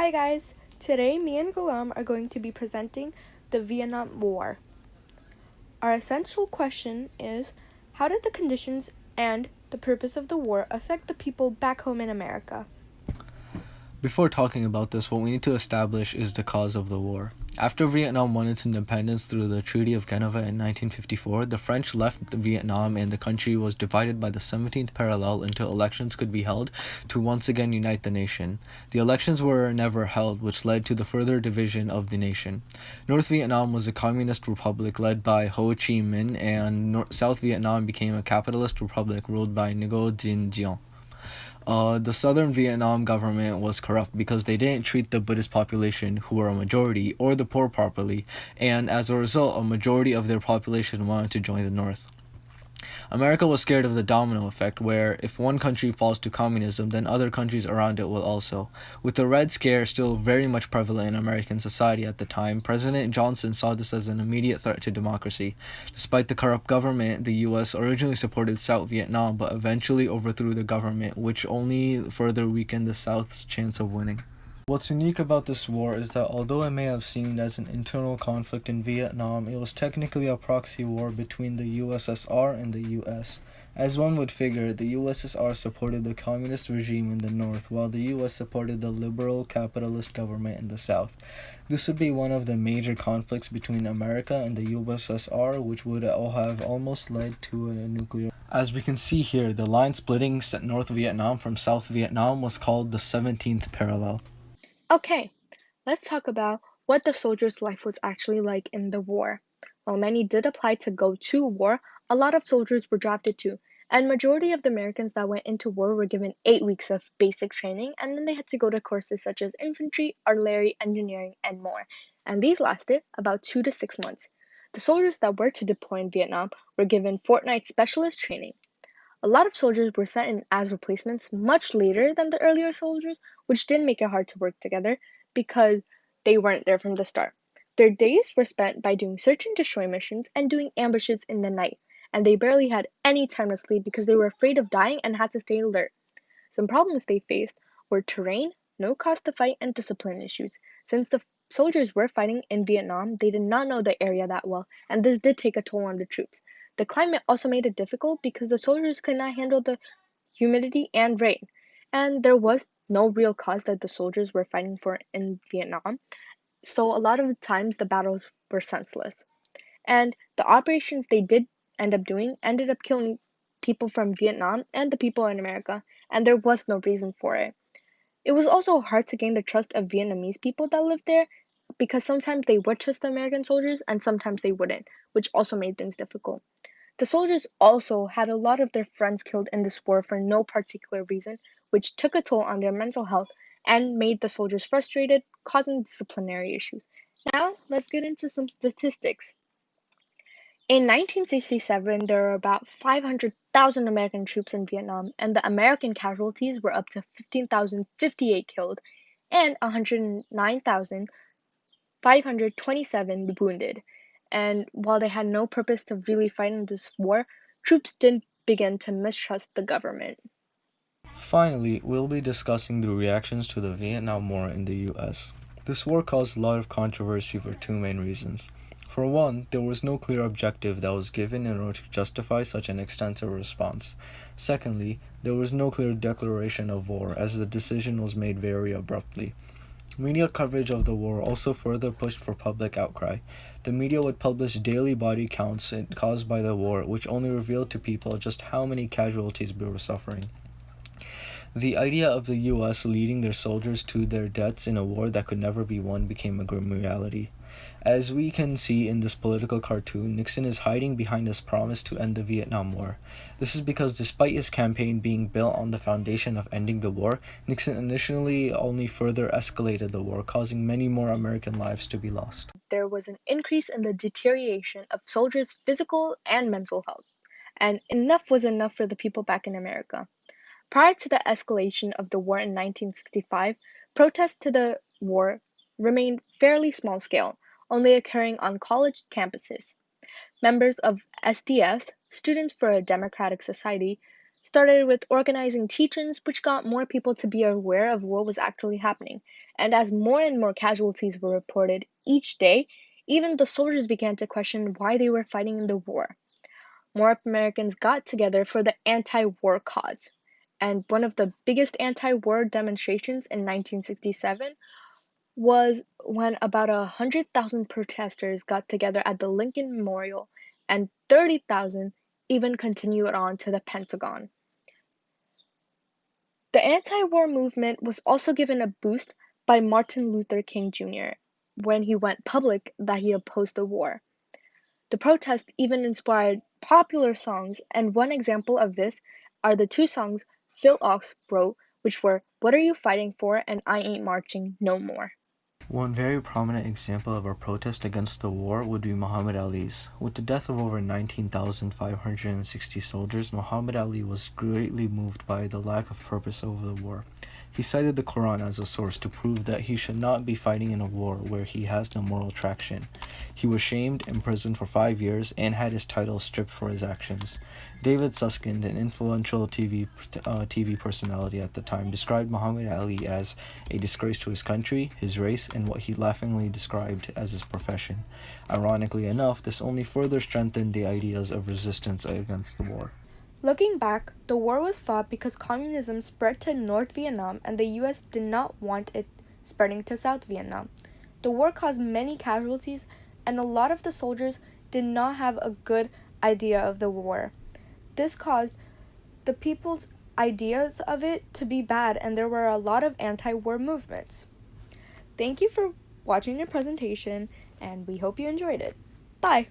Hi guys! Today me and Gulam are going to be presenting the Vietnam War. Our essential question is, how did the conditions and the purpose of the war affect the people back home in America? Before talking about this, what we need to establish is the cause of the war. After Vietnam won its independence through the Treaty of Geneva in 1954, the French left Vietnam and the country was divided by the 17th parallel until elections could be held to once again unite the nation. The elections were never held, which led to the further division of the nation. North Vietnam was a communist republic led by Ho Chi Minh, and South Vietnam became a capitalist republic ruled by Ngo Dinh Diem. The southern Vietnam government was corrupt because they didn't treat the Buddhist population, who were a majority, or the poor properly, and as a result, a majority of their population wanted to join the North. America was scared of the domino effect, where if one country falls to communism, then other countries around it will also. With the Red Scare still very much prevalent in American society at the time, President Johnson saw this as an immediate threat to democracy. Despite the corrupt government, the U.S. originally supported South Vietnam, but eventually overthrew the government, which only further weakened the South's chance of winning. What's unique about this war is that although it may have seemed as an internal conflict in Vietnam, it was technically a proxy war between the USSR and the US. As one would figure, the USSR supported the communist regime in the north, while the US supported the liberal capitalist government in the south. This would be one of the major conflicts between America and the USSR, which would have almost led to a nuclear. As we can see here, the line splitting North Vietnam from South Vietnam was called the 17th parallel. Okay, let's talk about what the soldier's life was actually like in the war. While many did apply to go to war, a lot of soldiers were drafted too, and majority of the Americans that went into war were given 8 weeks of basic training, and then they had to go to courses such as infantry, artillery, engineering, and more. And these lasted about 2 to 6 months. The soldiers that were to deploy in Vietnam were given fortnight specialist training. A lot of soldiers were sent in as replacements much later than the earlier soldiers, which did make it hard to work together because they weren't there from the start. Their days were spent by doing search and destroy missions and doing ambushes in the night, and they barely had any time to sleep because they were afraid of dying and had to stay alert. Some problems they faced were terrain, no cost to fight, and discipline issues. Since the soldiers were fighting in Vietnam, they did not know the area that well, and this did take a toll on the troops. The climate also made it difficult because the soldiers could not handle the humidity and rain, and there was no real cause that the soldiers were fighting for in Vietnam, so a lot of the times the battles were senseless. And the operations they did end up doing ended up killing people from Vietnam and the people in America, and there was no reason for it. It was also hard to gain the trust of Vietnamese people that lived there because sometimes they would trust the American soldiers and sometimes they wouldn't, which also made things difficult. The soldiers also had a lot of their friends killed in this war for no particular reason, which took a toll on their mental health and made the soldiers frustrated, causing disciplinary issues. Now, let's get into some statistics. In 1967, there were about 500,000 American troops in Vietnam, and the American casualties were up to 15,058 killed and 109,527 wounded. And while they had no purpose to really fight in this war, troops did begin to mistrust the government. Finally, we'll be discussing the reactions to the Vietnam War in the US. This war caused a lot of controversy for two main reasons. For one, there was no clear objective that was given in order to justify such an extensive response. Secondly, there was no clear declaration of war, as the decision was made very abruptly. Media coverage of the war also further pushed for public outcry. The media would publish daily body counts caused by the war, which only revealed to people just how many casualties we were suffering. The idea of the US leading their soldiers to their deaths in a war that could never be won became a grim reality. As we can see in this political cartoon, Nixon is hiding behind his promise to end the Vietnam War. This is because despite his campaign being built on the foundation of ending the war, Nixon initially only further escalated the war, causing many more American lives to be lost. There was an increase in the deterioration of soldiers' physical and mental health, and enough was enough for the people back in America. Prior to the escalation of the war in 1965, protests to the war remained fairly small scale, only occurring on college campuses. Members of SDS, Students for a Democratic Society, started with organizing teach-ins, which got more people to be aware of what was actually happening. And as more and more casualties were reported each day, even the soldiers began to question why they were fighting in the war. More Americans got together for the anti-war cause. And one of the biggest anti-war demonstrations in 1967 was when about 100,000 protesters got together at the Lincoln Memorial, and 30,000 even continued on to the Pentagon. The anti-war movement was also given a boost by Martin Luther King Jr. when he went public that he opposed the war. The protest even inspired popular songs, and one example of this are the two songs Phil Ochs wrote, which were "What Are You Fighting For" and "I Ain't Marching No More." One very prominent example of a protest against the war would be Muhammad Ali's. With the death of over 19,560 soldiers, Muhammad Ali was greatly moved by the lack of purpose over the war. He cited the Quran as a source to prove that he should not be fighting in a war where he has no moral traction. He was shamed, imprisoned for 5 years, and had his title stripped for his actions. David Susskind, an influential TV personality at the time, described Muhammad Ali as a disgrace to his country, his race, and what he laughingly described as his profession. Ironically enough, this only further strengthened the ideas of resistance against the war. Looking back, the war was fought because communism spread to North Vietnam and the US did not want it spreading to South Vietnam. The war caused many casualties, and a lot of the soldiers did not have a good idea of the war. This caused the people's ideas of it to be bad, and there were a lot of anti-war movements. Thank you for watching the presentation, and we hope you enjoyed it. Bye!